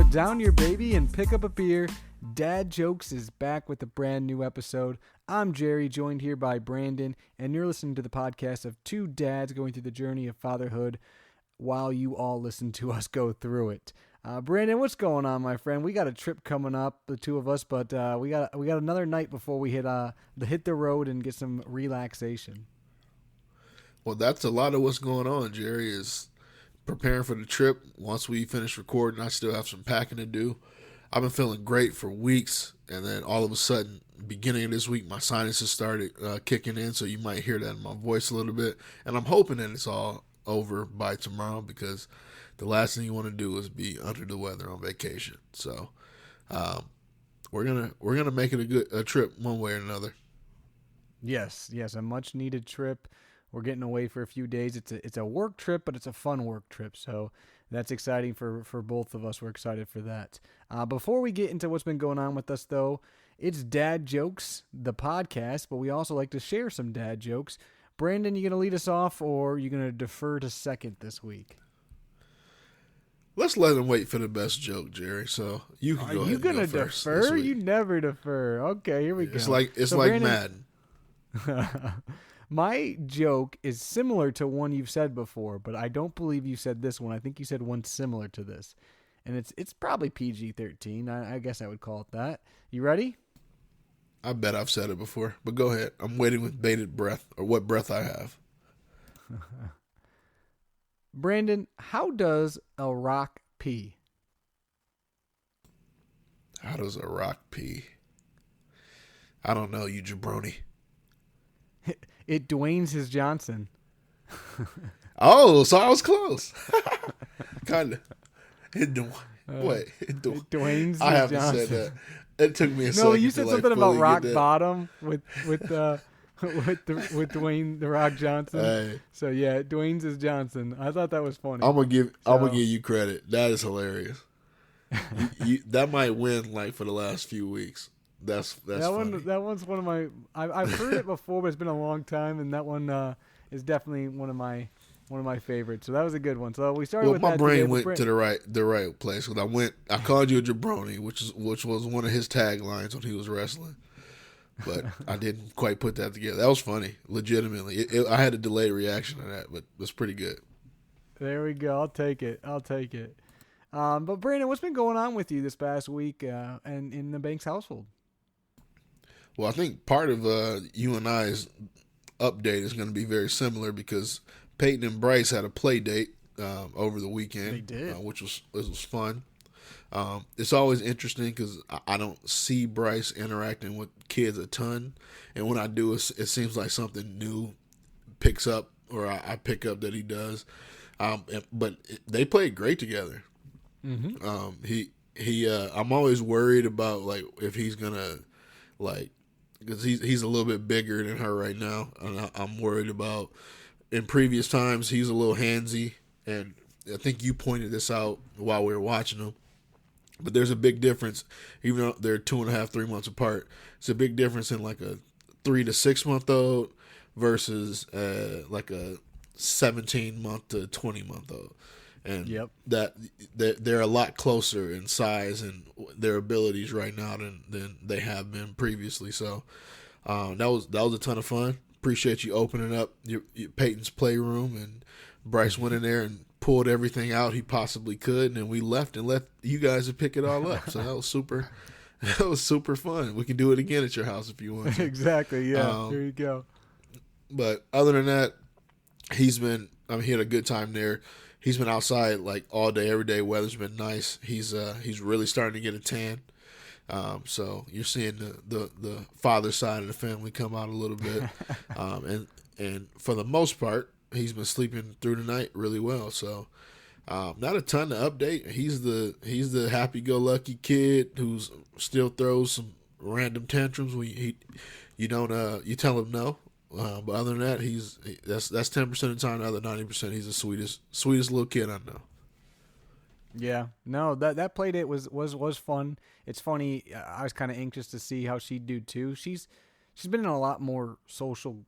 Put down your baby and pick up a beer. Dad Jokes is back with a brand new episode. I'm Jerry, joined here by Brandon, and you're listening to the podcast of two dads going through the journey of fatherhood while you all listen to us go through it. Brandon, what's going on, my friend? We got a trip coming up, the two of us, but we got another night before we hit the road and get some relaxation. Well, that's a lot of what's going on, Jerry, is preparing for the trip. Once we finish recording, I still have some packing to do. I've been feeling great for weeks, and then all of a sudden, beginning of this week, my sinuses started kicking in, so you might hear that in my voice a little bit. And I'm hoping that it's all over by tomorrow, because the last thing you want to do is be under the weather on vacation. So we're gonna make it a trip one way or another. Yes, a much needed trip. We're getting away for a few days. It's a work trip, but it's a fun work trip. So that's exciting for both of us. We're excited for that. Before we get into what's been going on with us, though, it's Dad Jokes, the podcast, but we also like to share some dad jokes. Brandon, you going to lead us off, or are you going to defer to second this week? Let's let him wait for the best joke, Jerry. So you can go ahead. Are you going to defer? You never defer. Okay, here we go. It's like Brandon, Madden. My joke is similar to one you've said before, but I don't believe you said this one. I think you said one similar to this. And it's probably PG-13. I guess I would call it that. You ready? I bet I've said it before, but go ahead. I'm waiting with bated breath, or what breath I have. Brandon, how does a rock pee? How does a rock pee? I don't know, you jabroni. It Dwayne's his Johnson. Oh, so I was close. Kind of. Dwayne's his I haven't Johnson. said that. It took me a second. No, you said something about rock bottom with Dwayne the Rock Johnson. Hey. So yeah, Dwayne's his Johnson. I thought that was funny. I'm gonna give you credit. That is hilarious. That might win like for the last few weeks. That's funny. That one's one of my. I've heard it before, but it's been a long time, and that one is definitely one of my favorites. So that was a good one. So we started with that. My brain went to the right place because I called you a jabroni, which was one of his taglines when he was wrestling, but I didn't quite put that together. That was funny, legitimately. I had a delayed reaction to that, but it was pretty good. There we go. I'll take it. But Brandon, what's been going on with you this past week and in the Banks household? Well, I think part of you and I's update is going to be very similar because Peyton and Bryce had a play date over the weekend. They did. Which was fun. It's always interesting because I don't see Bryce interacting with kids a ton. And when I do, it seems like something new picks up, or I pick up that he does. But they played great together. Mm-hmm. I'm always worried about like if he's going to like, because he's a little bit bigger than her right now. And I'm worried about, in previous times, he's a little handsy. And I think you pointed this out while we were watching him. But there's a big difference, even though they're 2.5, 3 months apart. It's a big difference in like a 3 to 6 month old versus like a 17-month to 20-month old. And that they're a lot closer in size and their abilities right now than they have been previously. So that was a ton of fun. Appreciate you opening up your Peyton's playroom, and Bryce went in there and pulled everything out he possibly could, and then we left and let you guys pick it all up. So that was super. That was super fun. We can do it again at your house if you want to. Exactly. Yeah. There you go. But other than that, he had a good time there. He's been outside like all day, every day. Weather's been nice. He's really starting to get a tan. So you're seeing the father side of the family come out a little bit. And for the most part, he's been sleeping through the night really well. So not a ton to update. He's the happy-go-lucky kid who still throws some random tantrums when you tell him no. But other than that, that's 10% of the time. The other 90%, he's the sweetest little kid I know. Yeah, no, that play date was fun. It's funny. I was kind of anxious to see how she'd do too. She's been in a lot more social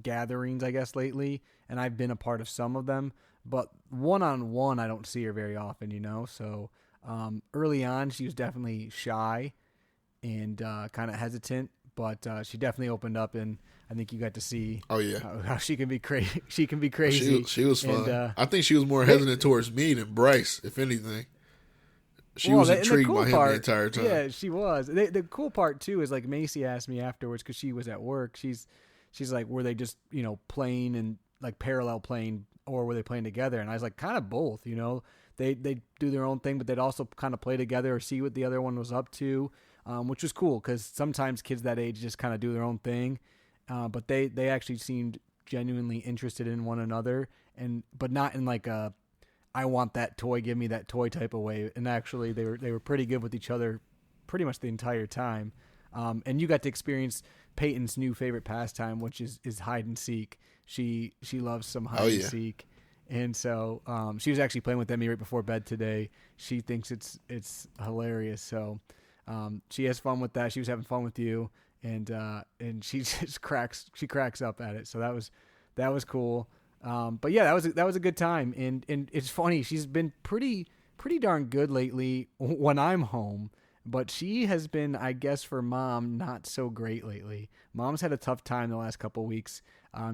gatherings, I guess, lately, and I've been a part of some of them. But one-on-one, I don't see her very often, So Early on, she was definitely shy and kind of hesitant, but she definitely opened up, and I think you got to see Oh yeah, how she can be crazy. She can be she crazy. she was And fun. I think she was more they, hesitant towards me than Bryce, if anything. She well, was and the intrigued cool by him the part, entire time. yeah, she was. The cool part too is like Macy asked me afterwards because she was at work. She's like, were they just playing and like parallel playing, or were they playing together? And I was like, kind of both. They do their own thing, but they'd also kind of play together or see what the other one was up to, which was cool because sometimes kids that age just kind of do their own thing, but they actually seemed genuinely interested in one another, and but not in like a I want that toy, give me that toy type of way. And actually, they were pretty good with each other, pretty much the entire time. And you got to experience Peyton's new favorite pastime, which is hide and seek. She loves some Oh hide and yeah, seek, and so she was actually playing with Emmy right before bed today. She thinks it's hilarious. So she has fun with that. She was having fun with you, and she just cracks up at it. So that was cool. But yeah, that was a good time, and it's funny. She's been pretty darn good lately when I'm home, but she has been, I guess, for mom, not so great lately. Mom's had a tough time the last couple weeks.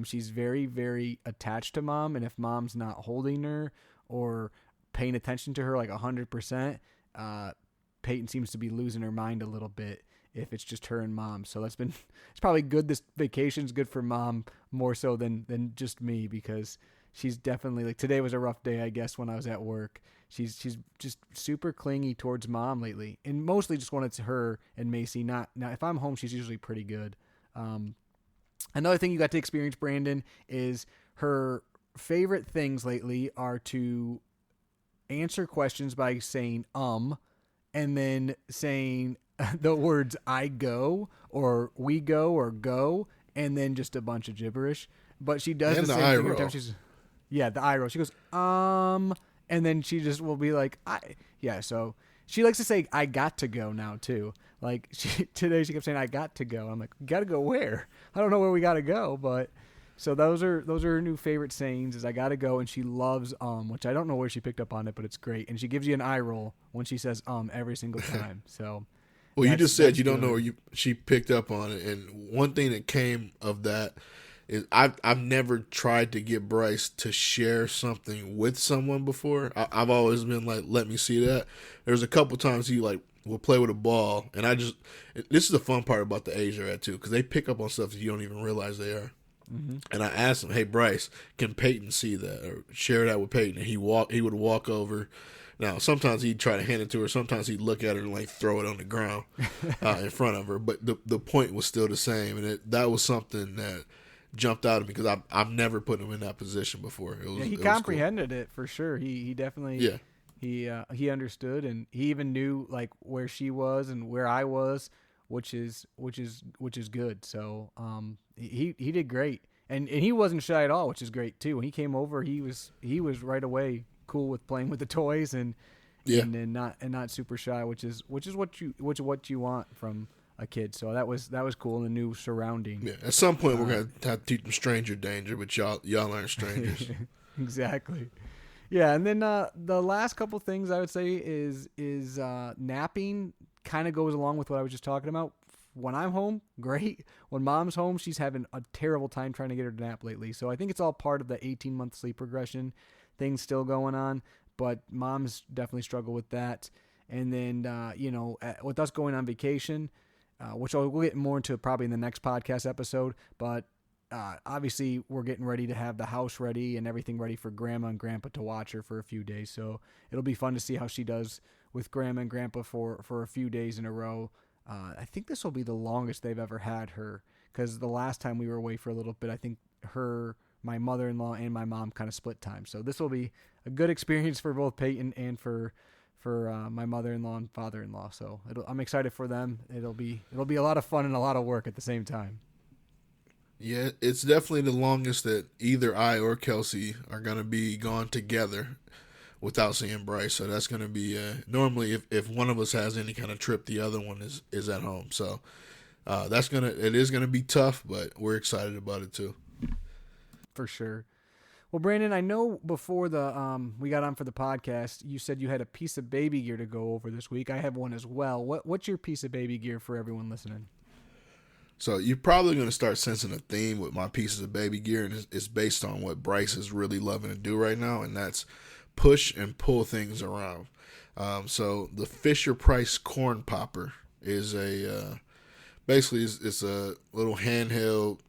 She's very very attached to mom, and if mom's not holding her or paying attention to her like 100%, Peyton seems to be losing her mind a little bit if it's just her and mom. So it's probably good. This vacation's good for mom more so than just me, because she's definitely like, today was a rough day, I guess, when I was at work. She's just super clingy towards mom lately, and mostly just when it's her and Macy. Not now, if I'm home, she's usually pretty good. Another thing you got to experience, Brandon, is her favorite things lately are to answer questions by saying and then saying the words "I go" or "we go" or "go," and then just a bunch of gibberish. But she does and the the same eye thing every time roll. she's, yeah, the eye roll. She goes and then she just will be like, yeah. So she likes to say "I got to go" now too. Like today she kept saying "I got to go." I'm like, "Gotta go where?" I don't know where we gotta go, but. So those are her new favorite sayings, is "I gotta go," and she loves which I don't know where she picked up on it, but it's great. And she gives you an eye roll when she says every single time. So Well, you just said that's you don't know where good. she picked up on it, and one thing that came of that is I've never tried to get Bryce to share something with someone before. I've always been like, let me see that. There's a couple times he like will play with a ball, and this is the fun part about the age they're at too, because they pick up on stuff that you don't even realize they are. Mm-hmm. And I asked him, "Hey Bryce, can Peyton see that or share that with Peyton?" And he would walk over. Now sometimes he'd try to hand it to her. Sometimes he'd look at her and like throw it on the ground in front of her. But the point was still the same, and that was something that jumped out at me because I've never put him in that position before. Yeah, he It was cool. comprehended it for sure. He definitely Yeah, he understood, and he even knew like where she was and where I was, which is good. So he did great, and he wasn't shy at all, which is great too. When he came over, he was right away cool with playing with the toys, and yeah, not super shy, which is what you want from a kid. So that was cool in the new surrounding. yeah. At some point, we're Uh, gonna have to teach them stranger danger, but y'all aren't strangers. exactly. Yeah, and then the last couple things I would say is napping kind of goes along with what I was just talking about. When I'm home, great. When mom's home, she's having a terrible time trying to get her to nap lately. So I think it's all part of the 18-month sleep regression thing still going on, but mom's definitely struggle with that. And then with us going on vacation, which we'll get more into probably in the next podcast episode, but obviously we're getting ready to have the house ready and everything ready for grandma and grandpa to watch her for a few days. So it'll be fun to see how she does with grandma and grandpa for a few days in a row. I think this will be the longest they've ever had her, because the last time we were away for a little bit, I think my mother-in-law and my mom kind of split time. So this will be a good experience for both Peyton and for my mother-in-law and father-in-law. So I'm excited for them. It'll be a lot of fun and a lot of work at the same time. Yeah, it's definitely the longest that either I or Kelsey are gonna be gone together without seeing Bryce. So that's going to be normally if one of us has any kind of trip, the other one is at home. So it is gonna be tough, but we're excited about it too. For sure. Well, Brandon, I know before the we got on for the podcast, you said you had a piece of baby gear to go over this week. I have one as well. What's your piece of baby gear for everyone listening? So you're probably going to start sensing a theme with my pieces of baby gear, and it's based on what Bryce is really loving to do right now, and that's push and pull things around. So the Fisher Price corn popper is basically it's a little handheld,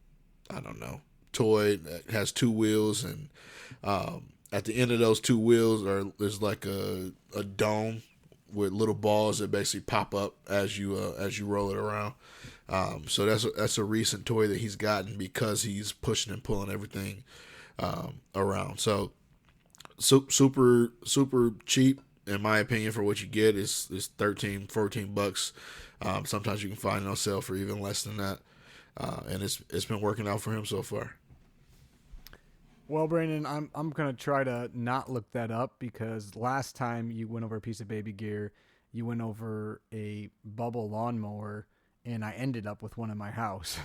I don't know, toy that has two wheels, and at the end of those two wheels there's like a dome with little balls that basically pop up as you roll it around. So that's a recent toy that he's gotten because he's pushing and pulling everything around. So super cheap in my opinion for what you get. Is $13-14. Sometimes you can find it on sale for even less than that, and it's been working out for him so far. Well, Brandon, I'm gonna try to not look that up because last time you went over a piece of baby gear, you went over a bubble lawnmower, and I ended up with one in my house.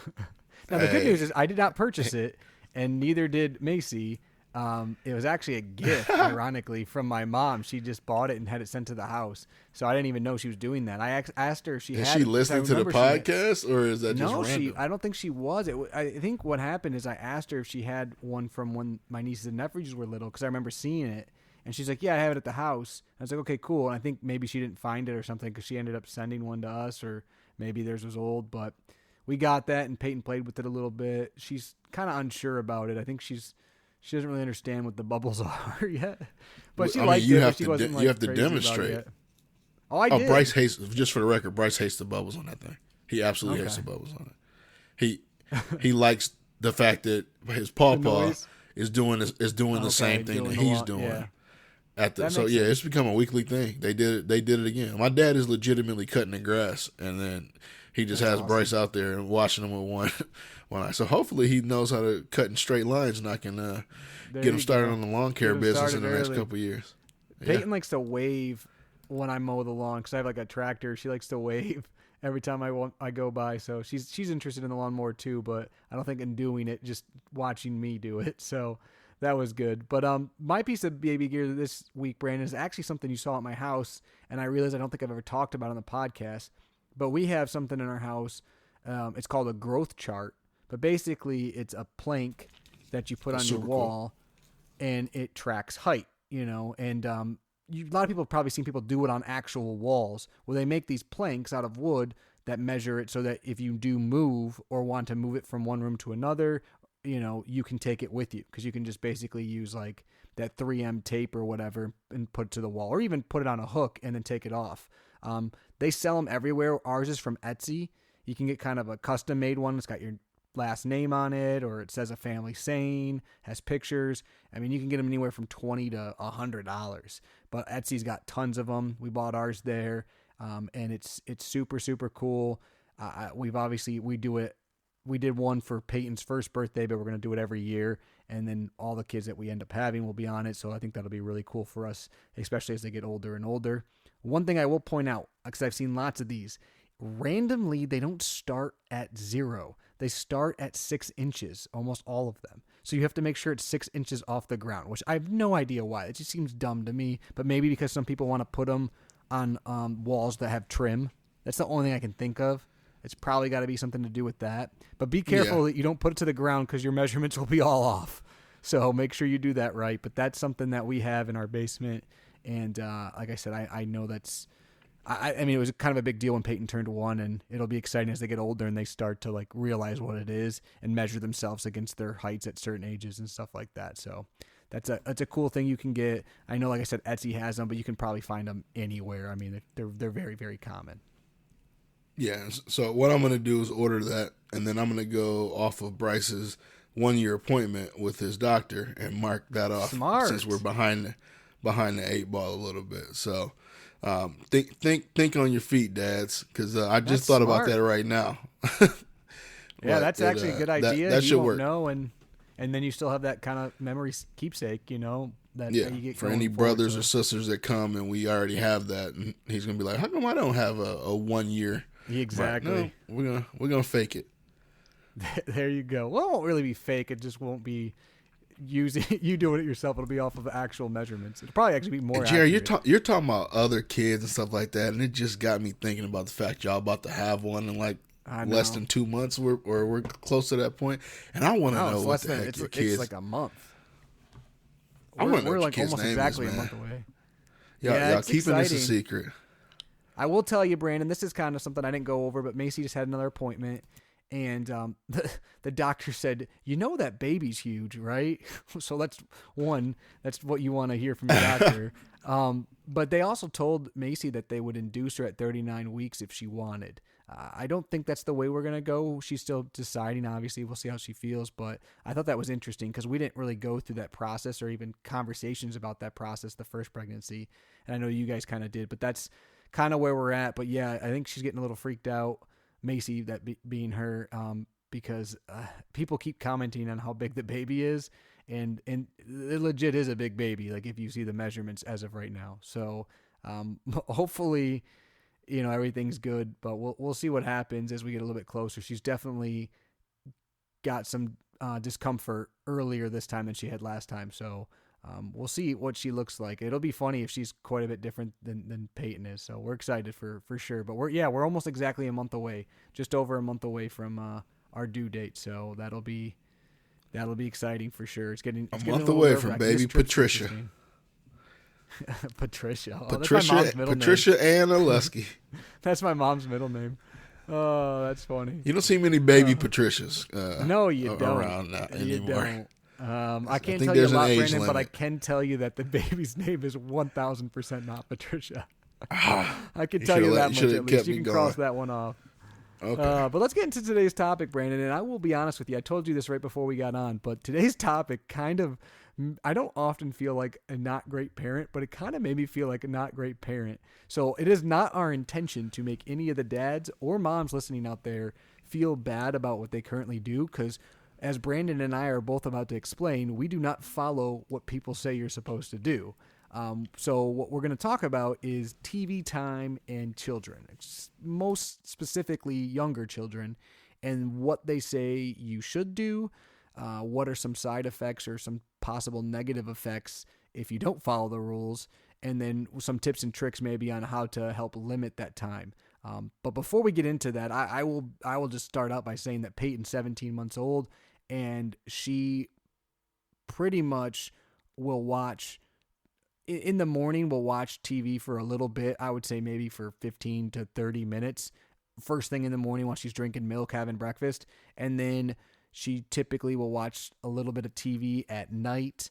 Now the good news is I did not purchase it, and neither did Macy. It was actually a gift, ironically, from my mom. She just bought it and had it sent to the house, so I didn't even know she was doing that. I asked her if she is had. She it, listening to the podcast, or is that just random? I don't think she was. I think what happened is I asked her if she had one from when my nieces and nephews were little, because I remember seeing it, and she's like, "Yeah, I have it at the house." I was like, "Okay, cool." And I think maybe she didn't find it or something because she ended up sending one to us, or maybe theirs was old, but we got that, and Peyton played with it a little bit. She's kind of unsure about it. I think she doesn't really understand what the bubbles are yet, but she liked it. But she wasn't like you have to crazy demonstrate. about it. Oh, I did. Bryce hates. Just for the record, Bryce hates the bubbles on that thing. He absolutely hates the bubbles on it. He likes the fact that his pawpaw is doing the same thing that he's doing. Yeah. It's become a weekly thing. They did it again. My dad is legitimately cutting the grass, and then he just has awesome. Bryce out there and watching him with one eye. So hopefully he knows how to cut in straight lines, and I can get him started on the lawn care business in the next couple of years. Peyton likes to wave when I mow the lawn because I have like a tractor. She likes to wave every time I go by. So she's interested in the lawnmower too, but I don't think in doing it, just watching me do it. So that was good. But my piece of baby gear this week, Brandon, is actually something you saw at my house, and I realized I don't think I've ever talked about on the podcast. But we have something in our house. It's called a growth chart. But basically, it's a plank that you put on your wall, and it tracks height, And a lot of people have probably seen people do it on actual walls, where they make these planks out of wood that measure it so that if you do move or want to move it from one room to another, you can take it with you, because you can just basically use like that 3M tape or whatever and put it to the wall, or even put it on a hook and then take it off. They sell them everywhere. Ours is from Etsy. You can get kind of a custom made one. It's got your last name on it, or it says a family saying, has pictures. I mean, you can get them anywhere from $20 to $100, but Etsy's got tons of them. We bought ours there, and it's super, super cool. We did one for Peyton's first birthday, but we're going to do it every year. And then all the kids that we end up having will be on it. So I think that'll be really cool for us, especially as they get older and older. One thing I will point out, because I've seen lots of these, randomly, they don't start at 0. They start at 6 inches, almost all of them. So you have to make sure it's 6 inches off the ground, which I have no idea why. It just seems dumb to me, but maybe because some people want to put them on walls that have trim. That's the only thing I can think of. It's probably got to be something to do with that. But be careful that you don't put it to the ground, because your measurements will be all off. So make sure you do that right. But that's something that we have in our basement. And like I said, I know that's... I mean, it was kind of a big deal when Peyton turned 1, and it'll be exciting as they get older and they start to like realize what it is and measure themselves against their heights at certain ages and stuff like that. So that's a cool thing you can get. I know, like I said, Etsy has them, but you can probably find them anywhere. I mean, they're very, very common. Yeah. So what I'm going to do is order that, and then I'm going to go off of Bryce's 1-year appointment with his doctor and mark that off. Smart. Since we're behind the 8 ball a little bit. So. Think on your feet, dads, because I just thought about that right now. Yeah, that's actually a good idea. That should work. Know, and then you still have that kind of memory keepsake, that you get for any brothers or sisters that come, and we already have that, and he's gonna be like, "How come I don't have a 1 year?" Exactly. No, we're gonna fake it. There you go. Well, it won't really be fake. It just won't be. using you doing it yourself. It'll be off of actual measurements. It'll probably actually be more And Jerry, accurate. you're talking about other kids and stuff like that, and it just got me thinking about the fact y'all about to have one in like I less know. than 2 months, or we're close to that point, and I want to No, know it's what less the than heck your it's kids. like a month. I We're want to know we're what your like kid's almost name is, exactly a man. month away. Y'all, Yeah, y'all it's keeping this a exciting. secret. I will tell you, Brandon, this is kind of something I didn't go over, but Macy just had another appointment, and the doctor said, "You know that baby's huge, right?" So that's one. That's what you want to hear from your doctor. But they also told Macy that they would induce her at 39 weeks if she wanted. I don't think that's the way we're gonna go. She's still deciding. Obviously, we'll see how she feels. But I thought that was interesting because we didn't really go through that process or even conversations about that process the first pregnancy. And I know you guys kind of did, but that's kind of where we're at. But yeah, I think she's getting a little freaked out, Macy, that being her, because people keep commenting on how big the baby is, and it legit is a big baby. Like if you see the measurements as of right now, so hopefully, everything's good. But we'll see what happens as we get a little bit closer. She's definitely got some discomfort earlier this time than she had last time, so we'll see what she looks like. It'll be funny if she's quite a bit different than Peyton is. So we're excited for sure. But we're almost exactly a month away, just over a month away from our due date. So that'll be exciting for sure. A It's getting a month little away from nerve-wracking. This baby trip's Patricia. interesting. Patricia. Oh, that's my Patricia, mom's middle name. Patricia Ann Oleski. That's my mom's middle name. Oh, that's funny. You don't see many baby Patricias No, you don't. around now You anymore. don't. I can't think tell you a there's an lot, age Brandon, but I limit. can tell you that the baby's name is 1,000% not Patricia. Ah, I can you tell you shoulda that let- much shoulda at least. kept You me can cross going. that one off. Okay. But let's get into today's topic, Brandon. And I will be honest with you. I told you this right before we got on, but today's topic I don't often feel like a not great parent, but it kind of made me feel like a not great parent. So it is not our intention to make any of the dads or moms listening out there feel bad about what they currently do, because as Brandon and I are both about to explain, we do not follow what people say you're supposed to do. So what we're going to talk about is TV time and children, most specifically younger children, and what they say you should do. What are some side effects or some possible negative effects if you don't follow the rules, and then some tips and tricks maybe on how to help limit that time. But before we get into that, I will just start out by saying that Peyton's 17 months old, and she pretty much will watch in the morning. We'll watch TV for a little bit. I would say maybe for 15 to 30 minutes. First thing in the morning while she's drinking milk, having breakfast, and then she typically will watch a little bit of TV at night,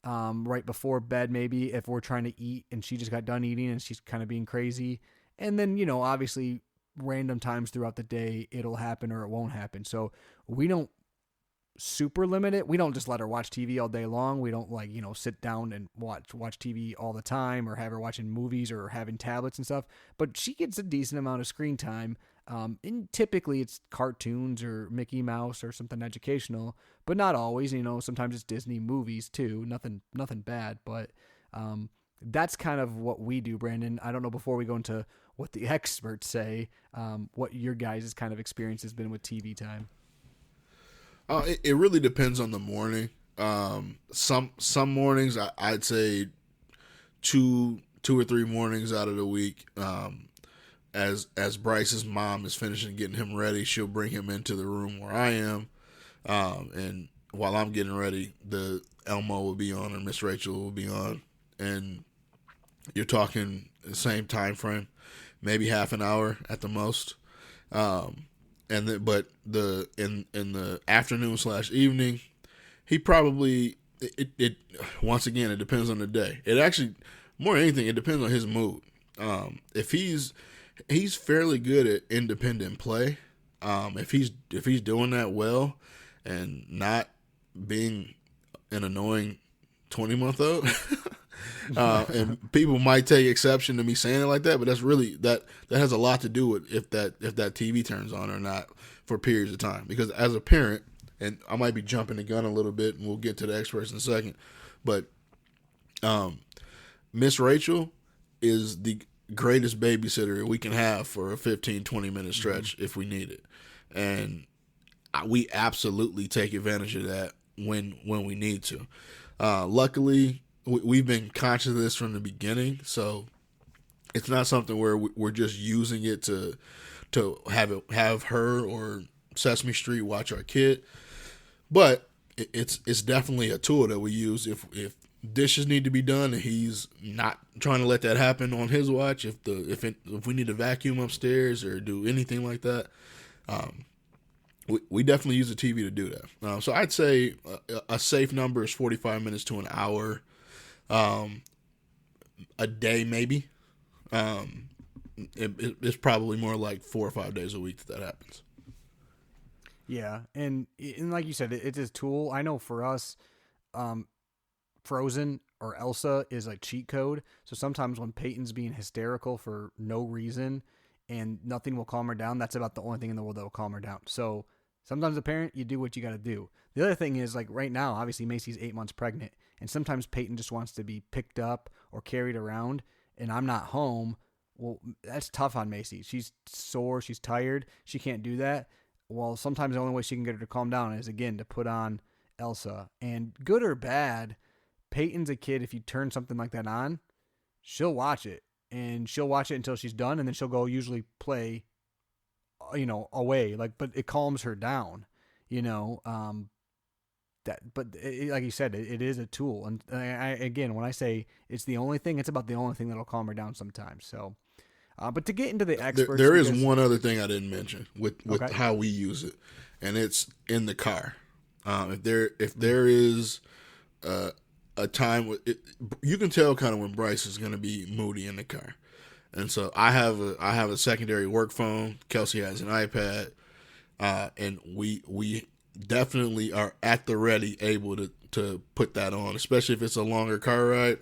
right before bed, maybe if we're trying to eat and she just got done eating and she's kind of being crazy. And then, obviously random times throughout the day, it'll happen or it won't happen. So we don't super limit it. We don't just let her watch TV all day long. We don't sit down and watch TV all the time or have her watching movies or having tablets and stuff. But she gets a decent amount of screen time. And typically it's cartoons or Mickey Mouse or something educational, but not always. Sometimes it's Disney movies too. Nothing bad, but that's kind of what we do, Brandon. I don't know, before we go into what the experts say, what your guys' kind of experience has been with TV time. It really depends on the morning. Some mornings I'd say two or three mornings out of the week. As Bryce's mom is finishing getting him ready, she'll bring him into the room where I am, and while I'm getting ready, the Elmo will be on or Miss Rachel will be on, and you're talking the same time frame, maybe half an hour at the most. But in the afternoon / evening, he probably it once again, it depends on the day. It actually, more than anything, it depends on his mood. If he's fairly good at independent play, if he's doing that well and not being an annoying 20-month-old. And people might take exception to me saying it like that, but that's really that has a lot to do with if that TV turns on or not for periods of time. Because as a parent, and I might be jumping the gun a little bit, and we'll get to the experts in a second, but Miss Rachel is the greatest babysitter we can have for a 15-20 minute stretch if we need it, and we absolutely take advantage of that when we need to. Luckily, we've been conscious of this from the beginning, so it's not something where we're just using it to have her or Sesame Street watch our kid. But it's definitely a tool that we use if dishes need to be done and he's not trying to let that happen on his watch. If we need to vacuum upstairs or do anything like that, we definitely use the TV to do that. So I'd say a safe number is 45 minutes to an hour a day, maybe. It's probably more like 4 or 5 days a week that happens. Yeah, and like you said, it's a tool. I know for us, Frozen or Elsa is like cheat code. So sometimes when Peyton's being hysterical for no reason and nothing will calm her down, that's about the only thing in the world that will calm her down. So sometimes a parent, you do what you got to do. The other thing is, like right now, obviously Macy's 8 months pregnant, and sometimes Peyton just wants to be picked up or carried around, and I'm not home. Well, that's tough on Macy. She's sore, she's tired, she can't do that. Well, sometimes the only way she can get her to calm down is, again, to put on Elsa. And good or bad, Peyton's a kid, if you turn something like that on, she'll watch it. And she'll watch it until she's done, and then she'll go usually play, away. But it calms her down, like you said, it is a tool. And again, when I say it's the only thing, it's about the only thing that'll calm her down sometimes. So, but to get into the experts, there is one other thing I didn't mention with okay, how we use it, and it's in the car. If there is a time you can tell kind of when Bryce is going to be moody in the car, and so I have a secondary work phone. Kelsey has an iPad, and we definitely are at the ready, able to put that on, especially if it's a longer car ride.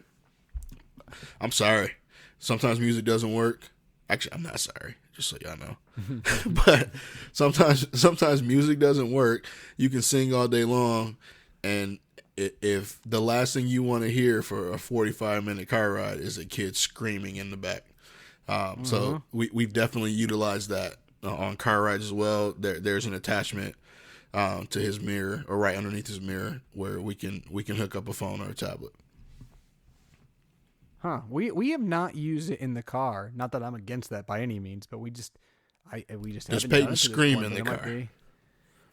I'm sorry, sometimes music doesn't work. Actually, I'm not sorry, just so y'all know. But sometimes music doesn't work. You can sing all day long, and if the last thing you want to hear for a 45-minute car ride is a kid screaming in the back. So we've definitely utilized that on car rides as well. There's an attachment to his mirror, or right underneath his mirror, where we can hook up a phone or a tablet. Huh. We have not used it in the car. Not that I'm against that by any means, but we just Does Peyton scream in the car?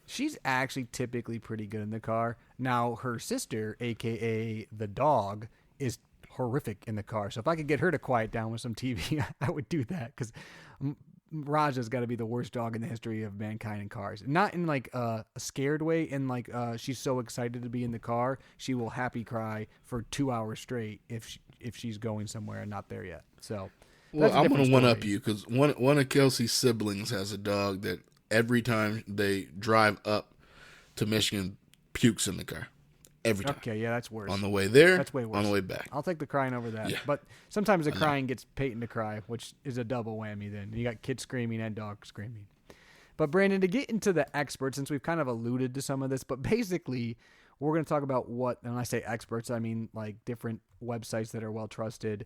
She's actually typically pretty good in the car. Now her sister, aka the dog, is horrific in the car. So if I could get her to quiet down with some TV, I would do that, because Raja's got to be the worst dog in the history of mankind in cars. Not in like a scared way, in like she's so excited to be in the car, she will happy cry for 2 hours straight if she's going somewhere and not there yet. So, well, I'm gonna one up you, because one of Kelsey's siblings has a dog that every time they drive up to Michigan, pukes in the car. Every time. Okay, yeah, that's worse. On the way there, that's way worse. On the way back. I'll take the crying over that. Yeah. But sometimes the crying gets Peyton to cry, which is a double whammy then. You got kids screaming and dogs screaming. But Brandon, to get into the experts, since we've kind of alluded to some of this, but basically we're going to talk about what, and when I say experts, I mean like different websites that are well trusted,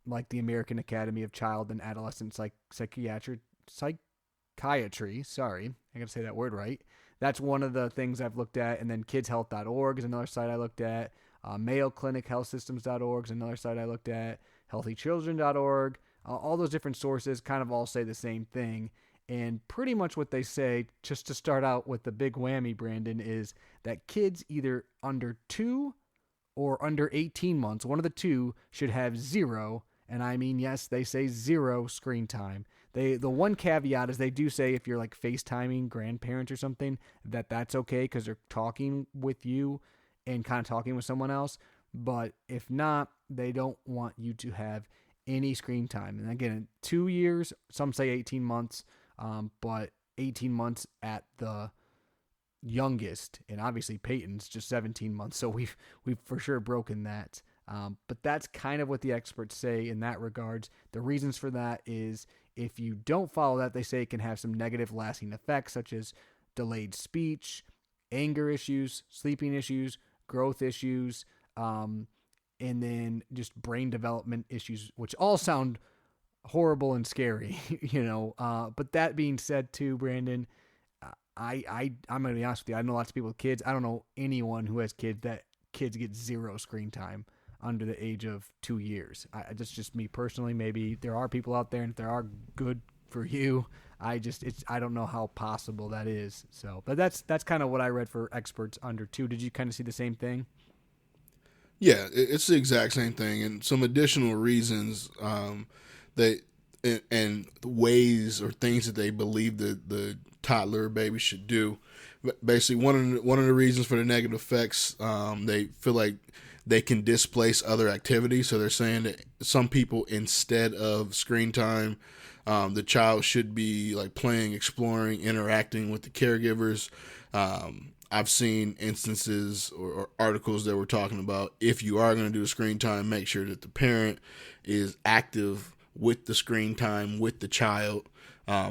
like the American Academy of Child and Adolescent Psychiatry. Sorry, I got to say that word right. That's one of the things I've looked at. And then kidshealth.org is another site I looked at. Mayo Clinic Health Systems.org is another site I looked at. Healthychildren.org. All those different sources kind of all say the same thing. And pretty much what they say, just to start out with the big whammy, Brandon, is that kids either under 2 or under 18 months, one of the two, should have 0, and I mean, yes, they say 0 screen time. The one caveat is they do say if you're like FaceTiming grandparents or something, that's okay because they're talking with you and kind of talking with someone else. But if not, they don't want you to have any screen time. And again, 2 years, some say 18 months, but 18 months at the youngest. And obviously Peyton's just 17 months, so we've for sure broken that. But that's kind of what the experts say in that regards. The reasons for that is if you don't follow that, they say it can have some negative lasting effects such as delayed speech, anger issues, sleeping issues, growth issues, and then just brain development issues, which all sound horrible and scary, But that being said too, Brandon, I'm gonna be honest with you. I know lots of people with kids. I don't know anyone who has kids that kids get zero screen time under the age of 2 years. That's just me personally. Maybe there are people out there, and if there are, good for you. I don't know how possible that is. So, but that's kind of what I read for experts under 2. Did you kind of see the same thing? Yeah, it's the exact same thing, and some additional reasons that and ways or things that they believe that the toddler or baby should do. Basically, one of the reasons for the negative effects, they feel like they can displace other activities. So they're saying that some people, instead of screen time, the child should be like playing, exploring, interacting with the caregivers. I've seen instances or articles that were talking about, if you are going to do a screen time, make sure that the parent is active with the screen time with the child.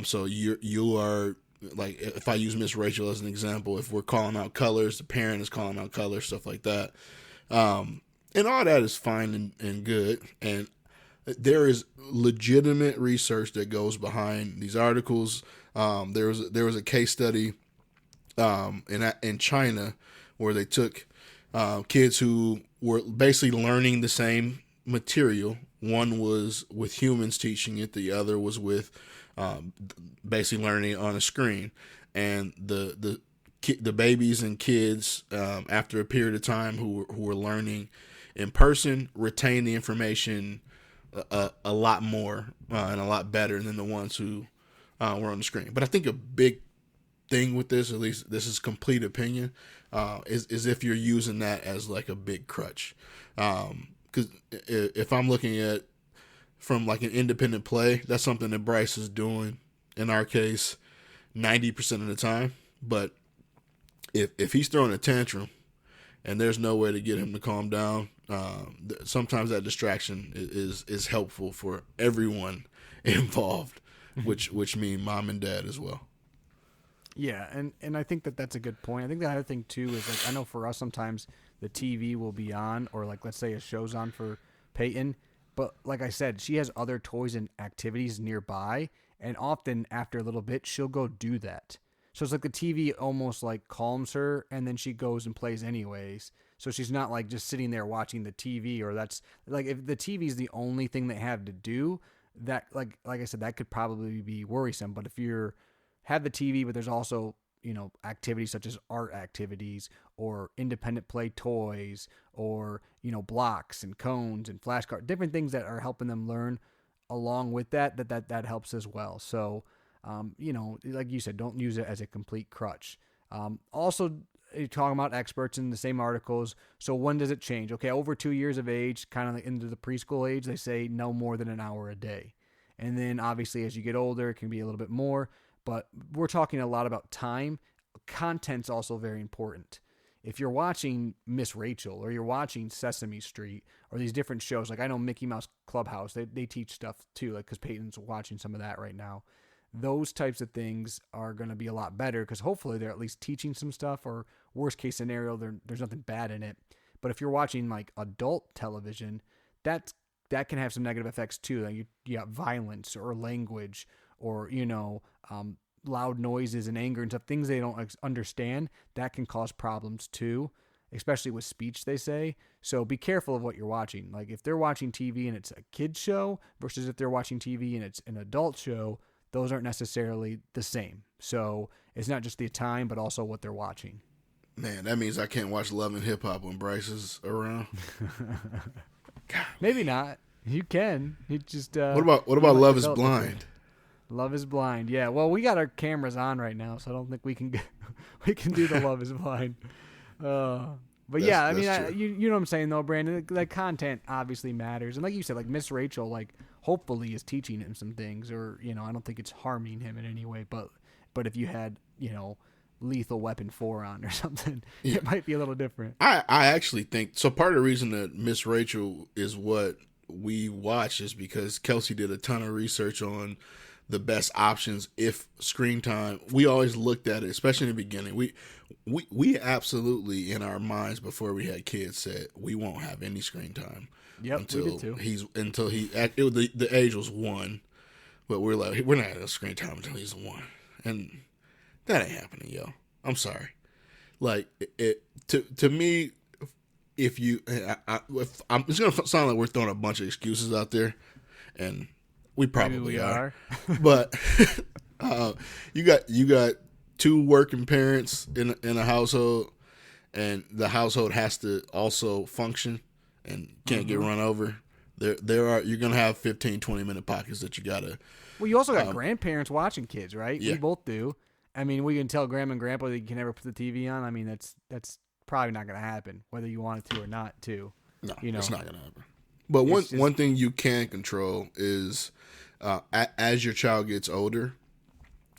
So you are, like, if I use Miss Rachel as an example, if we're calling out colors, the parent is calling out colors, stuff like that. And all that is fine and good. And there is legitimate research that goes behind these articles. There was a case study in China where they took kids who were basically learning the same material. One was with humans teaching it, the other was with basically learning it on a screen. And the babies and kids, after a period of time, who were learning in person, retain the information a lot more and a lot better than the ones who were on the screen. But I think a big thing with this, at least this is complete opinion, is if you're using that as like a big crutch. Because if I'm looking at from like an independent play, that's something that Bryce is doing in our case 90% of the time. But if he's throwing a tantrum and there's no way to get him to calm down, sometimes that distraction is helpful for everyone involved, which mean mom and dad as well. Yeah, and I think that's a good point. I think the other thing too is, like, I know for us sometimes the TV will be on, or like let's say a show's on for Peyton, but like I said, she has other toys and activities nearby, and often after a little bit she'll go do that. So it's like the TV almost like calms her, and then she goes and plays anyways. So she's not like just sitting there watching the TV, or that's like if the TV is the only thing they have to do, that like I said, that could probably be worrisome. But if you're have the TV, but there's also, activities such as art activities or independent play toys or, blocks and cones and flashcards, different things that are helping them learn along with that helps as well. So, like you said, don't use it as a complete crutch. Also, you're talking about experts in the same articles. So when does it change? Okay, over 2 years of age, kind of like into the preschool age, they say no more than an hour a day. And then obviously as you get older, it can be a little bit more. But we're talking a lot about time. Content's also very important. If you're watching Miss Rachel or you're watching Sesame Street or these different shows, like I know Mickey Mouse Clubhouse, they teach stuff too, like because Peyton's watching some of that right now. Those types of things are going to be a lot better because hopefully they're at least teaching some stuff, or worst case scenario, there's nothing bad in it. But if you're watching like adult television, that can have some negative effects too. Like you got violence or language or loud noises and anger and stuff, things they don't understand, that can cause problems too, especially with speech, they say. So be careful of what you're watching. Like if they're watching TV and it's a kid's show versus if they're watching TV and it's an adult show, those aren't necessarily the same. So it's not just the time, but also what they're watching. Man, that means I can't watch Love and Hip Hop when Bryce is around. Maybe not. You can. You just what about Love is Blind? Love is Blind. Yeah. Well, we got our cameras on right now, so I don't think we can we can do the Love is Blind. But yeah, I mean, you know what I'm saying though, Brandon. The content obviously matters, and like you said, like Miss Rachel, like hopefully is teaching him some things, or I don't think it's harming him in any way. But if you had Lethal Weapon 4 on or something, it might be a little different. I actually think so. Part of the reason that Miss Rachel is what we watch is because Kelsey did a ton of research on the best options if screen time. We always looked at it, especially in the beginning. We absolutely in our minds before we had kids said we won't have any screen time. Yep, until we did too. The age was 1, but we're like we're not having screen time until he's 1, and That ain't happening, yo. I'm sorry. Like it to me, if you, if I'm, it's gonna sound like we're throwing a bunch of excuses out there, and we probably are. But you got two working parents in a household, and the household has to also function and can't get run over. You're gonna have 15-20 minute pockets that you gotta. Well, you also got grandparents watching kids, right? Yeah. We both do. I mean, we can tell grandma and grandpa that you can never put the TV on. I mean, that's probably not going to happen, whether you want it to or not. To No, you know, it's not gonna happen. But one thing you can control is as your child gets older,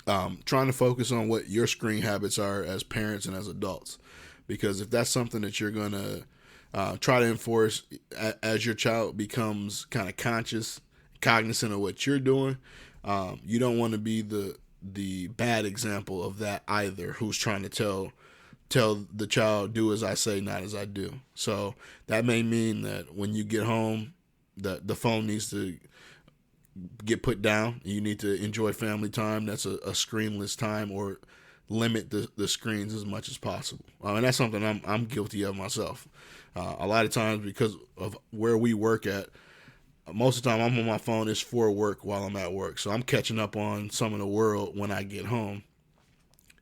trying to focus on what your screen habits are as parents and as adults. Because if that's something that you're going to try to enforce as your child becomes kind of cognizant of what you're doing, you don't want to be the bad example of that either, who's trying to tell the child, do as I say, not as I do. So that may mean that when you get home, the phone needs to get put down. You need to enjoy family time. That's a screenless time, or limit the screens as much as possible. And that's something I'm guilty of myself. A lot of times, because of where we work at, most of the time I'm on my phone is for work while I'm at work. So I'm catching up on some of the world when I get home.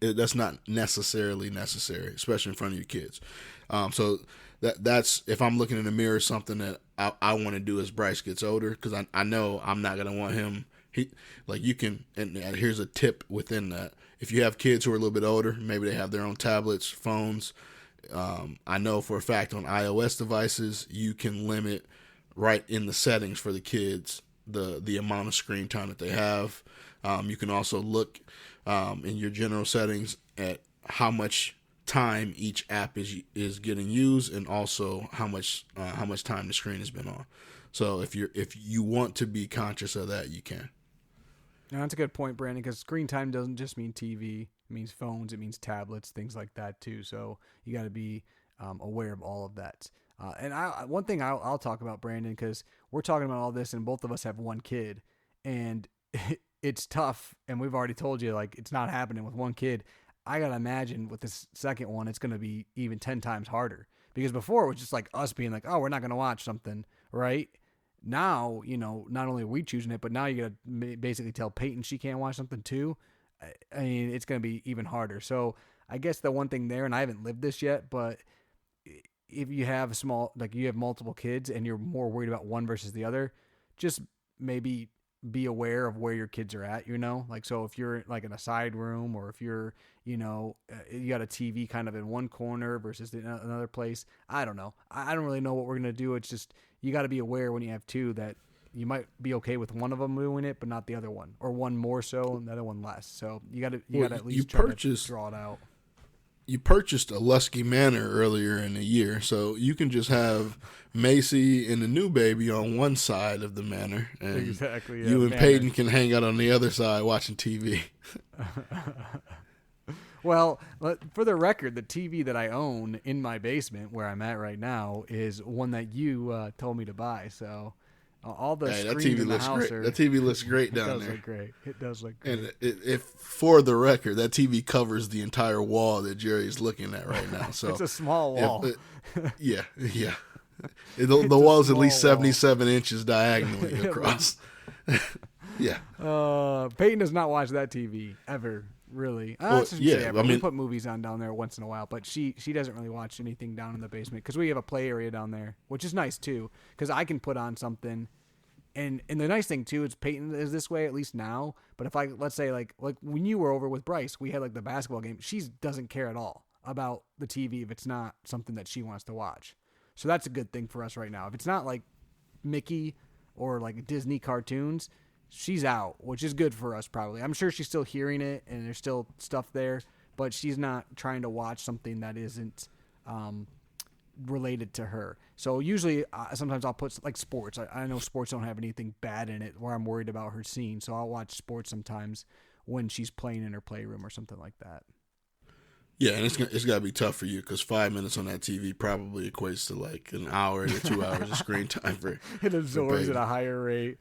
That's not necessarily necessary, especially in front of your kids. So that's if I'm looking in the mirror, something that I want to do as Bryce gets older, because I know I'm not going to want him. You can, and here's a tip within that. If you have kids who are a little bit older, maybe they have their own tablets, phones. I know for a fact on iOS devices, you can limit right in the settings for the kids the amount of screen time that they have. You can also look in your general settings at how much time each app is getting used, and also how much time the screen has been on. So if you want to be conscious of that, you can. No, that's a good point, Brandon, because screen time doesn't just mean TV. It means phones. It means tablets, things like that, too. So you got to be aware of all of that. And one thing I'll talk about, Brandon, because we're talking about all this, and both of us have one kid. And it's tough, and we've already told you, like, it's not happening with one kid. I got to imagine with this second one, it's going to be even 10 times harder. Because before, it was just like us being like, oh, we're not going to watch something, right? Now, not only are we choosing it, but now you got to basically tell Peyton she can't watch something too. I mean, it's going to be even harder. So I guess the one thing there, and I haven't lived this yet, but if you have you have multiple kids and you're more worried about one versus the other, just maybe be aware of where your kids are at, like, so if you're like in a side room, or if you're, you got a TV kind of in one corner versus another place. I don't know. I don't really know what we're going to do. It's just, you got to be aware when you have two that you might be okay with one of them doing it, but not the other one, or one more so and the other one less. So you got to at least try to draw it out. You purchased a Lusky Manor earlier in the year, so you can just have Macy and the new baby on one side of the manor, and exactly, you and Peyton can hang out on the other side watching TV. Well, for the record, the TV that I own in my basement, where I'm at right now, is one that you told me to buy. So all the screens in the house that TV looks great down there. It does look great. It does look great. And if for the record, that TV covers the entire wall that Jerry's looking at right now. So it's a small wall. Yeah. The wall is at least 77 inches diagonally across. Yeah. Peyton does not watch that TV ever. Really? We put movies on down there once in a while, but she doesn't really watch anything down in the basement, because we have a play area down there, which is nice too, because I can put on something, and the nice thing too is Peyton is this way, at least now, but if let's say like when you were over with Bryce, we had like the basketball game, she doesn't care at all about the TV if it's not something that she wants to watch. So that's a good thing for us right now. If it's not like Mickey or like Disney cartoons, she's out, which is good for us probably. I'm sure she's still hearing it and there's still stuff there, but she's not trying to watch something that isn't related to her. So usually sometimes I'll put like sports. I know sports don't have anything bad in it where I'm worried about her seeing, so I'll watch sports sometimes when she's playing in her playroom or something like that. Yeah, and it's got to be tough for you because 5 minutes on that TV probably equates to like an hour to 2 hours of screen time It absorbs at baby. a higher rate.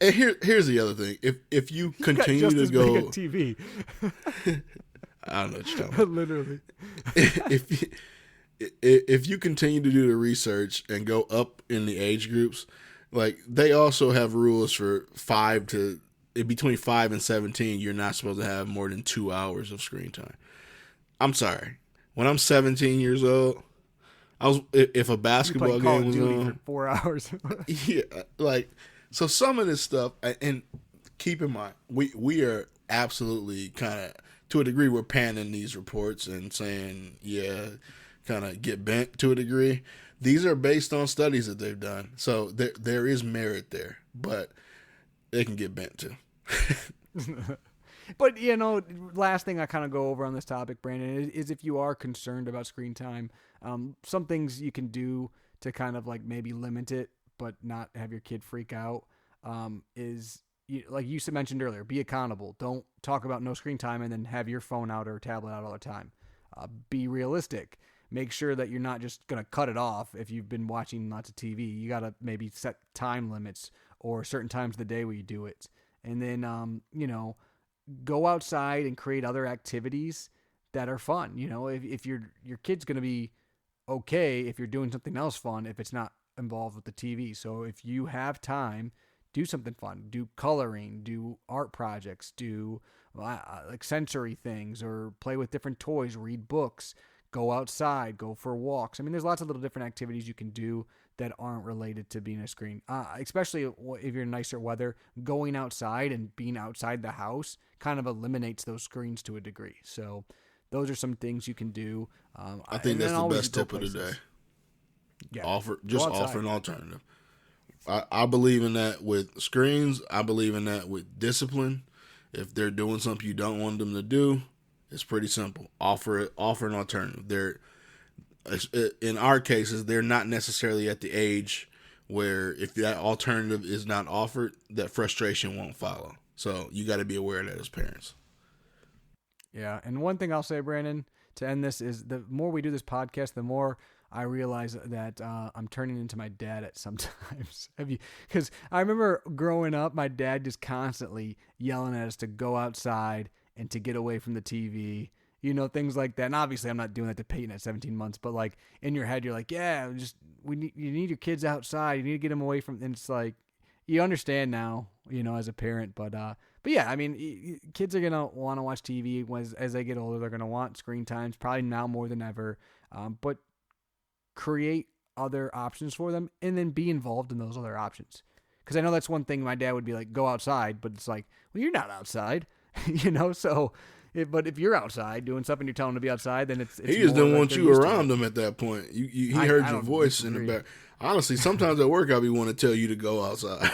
And here's the other thing: if you You got continue just to as big a go, TV. I don't know what you're talking about. Literally. if if you continue to do the research and go up in the age groups, like they also have rules for between 5 and 17. You're not supposed to have more than 2 hours of screen time. I'm sorry. When I'm 17 years old, if a basketball Call game of was Duty on, for 4 hours. yeah, like so some of this stuff, and keep in mind, we are absolutely kind of to a degree we're panning these reports and saying kind of get bent to a degree. These are based on studies that they've done, so there is merit there, but they can get bent too. But, last thing I kind of go over on this topic, Brandon, is if you are concerned about screen time, some things you can do to kind of like maybe limit it, but not have your kid freak out, like you mentioned earlier, be accountable. Don't talk about no screen time and then have your phone out or tablet out all the time. Be realistic. Make sure that you're not just going to cut it off if you've been watching lots of TV. You got to maybe set time limits or certain times of the day where you do it. And then, go outside and create other activities that are fun. If your kid's going to be okay if you're doing something else fun if it's not involved with the TV. So if you have time, do something fun. Do coloring, do art projects, do like sensory things, or play with different toys, read books, go outside, go for walks. I mean, there's lots of little different activities you can do that aren't related to being a screen. Especially if you're in nicer weather, going outside and being outside the house kind of eliminates those screens to a degree. So those are some things you can do. I think that's the best tip of the day. Yeah, offer an alternative. I believe in that with screens. I believe in that with discipline. If they're doing something you don't want them to do, it's pretty simple. Offer an alternative. In our cases, they're not necessarily at the age where if that alternative is not offered, that frustration won't follow. So you got to be aware of that as parents. Yeah, and one thing I'll say, Brandon, to end this is the more we do this podcast, the more I realize that I'm turning into my dad at sometimes. Because I remember growing up, my dad just constantly yelling at us to go outside and to get away from the TV, things like that. And obviously, I'm not doing that to Peyton at 17 months, but like in your head, you're like, yeah, you need your kids outside. You need to get them away from. And it's like you understand now, as a parent, but yeah, I mean, kids are gonna want to watch TV as they get older. They're gonna want screen times, probably now more than ever. But create other options for them, and then be involved in those other options. Because I know that's one thing my dad would be like, go outside, but it's like, well, you're not outside, So, but if you're outside doing something, you're telling him to be outside, then it's he just didn't want you around him at that point. He heard your voice disagree. in the back. Honestly, sometimes at work I'll be wanting to tell you to go outside.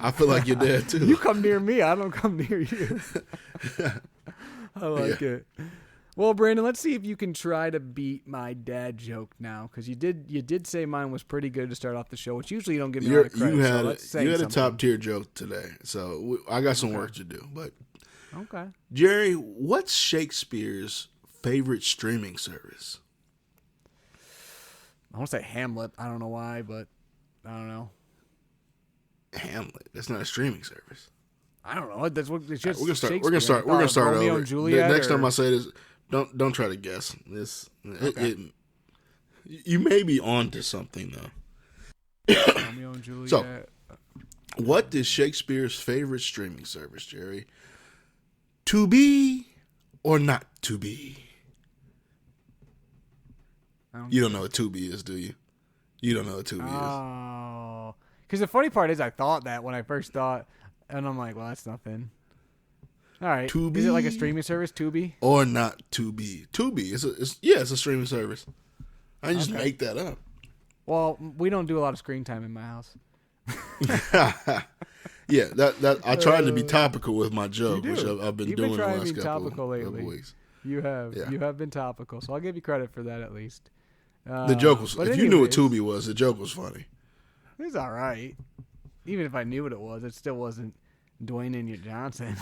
I feel like your dad too. You come near me, I don't come near you. I like it. Well, Brandon, let's see if you can try to beat my dad joke now, because you did say mine was pretty good to start off the show, which usually you don't give me a lot of credit. You had a top tier joke today, so I got some work to do. But okay, Jerry, what's Shakespeare's favorite streaming service? I want to say Hamlet. I don't know why, but I don't know. Hamlet. That's not a streaming service. I don't know. That's what it's just. We're gonna start Romeo over. And Juliet, next time I say this, don't try to guess this. Okay. You may be on to something though. Romeo and Juliet. So, what is Shakespeare's favorite streaming service, Jerry? To be or not to be? You don't know what Tubi is, do you? You don't know what Tubi is. Oh. Because the funny part is I thought that when I first thought, and I'm like, well, that's nothing. All right. Tubi? Is it like a streaming service, Tubi? Or not Tubi. Tubi, it's a streaming service. I didn't just make that up. Well, we don't do a lot of screen time in my house. Yeah, that I tried to be topical with my joke, which I've been You've doing been the trying last to be couple topical lately. of weeks. You have. Yeah. You have been topical, so I'll give you credit for that at least. The joke was, if you knew what Tubi was, the joke was funny. It was all right. Even if I knew what it was, it still wasn't Dwayne and Johnson.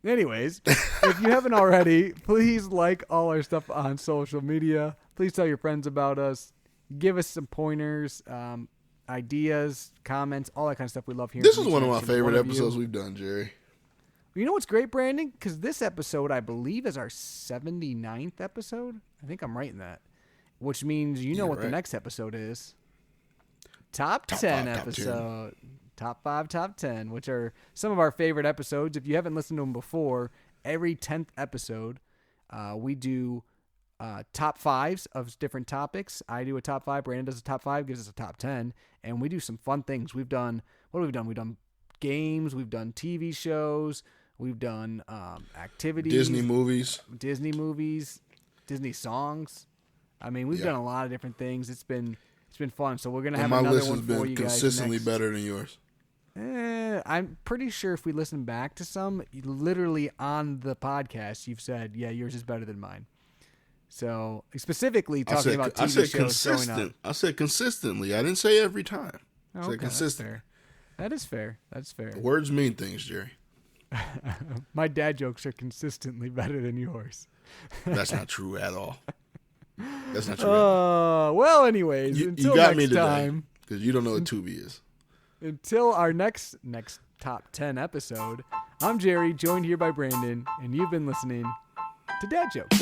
Anyways, if you haven't already, please like all our stuff on social media. Please tell your friends about us. Give us some pointers, ideas, comments, all that kind of stuff. We love hearing. This from is each one of and my every single favorite one of you. episodes we've done, Jerry. You know what's great, Brandon? Because this episode, I believe, is our 79th episode. I think I'm right in that. Which means you know what the next episode is. Top 10 episode. Top 5, top 10, which are some of our favorite episodes. If you haven't listened to them before, every 10th episode, we do top 5s of different topics. I do a top 5. Brandon does a top 5, gives us a top 10. And we do some fun things. We've done, what have we done? We've done games. We've done TV shows. We've done activities. Disney movies. Disney songs. I mean, we've done a lot of different things. It's been fun. So we're gonna have my another list one has for been you guys. consistently better than yours. I'm pretty sure if we listen back to some, literally on the podcast, you've said, "Yeah, yours is better than mine." So specifically talking about TV shows growing up. I said consistently. I didn't say every time. I said consistent. That's fair. Words mean things, Jerry. My dad jokes are consistently better than yours. That's not true at all. That's not true. Well, anyways, until you got next me today time, because you don't know what Tubi is. Until our next top 10 episode, I'm Jerry, joined here by Brandon, and you've been listening to Dad Jokes.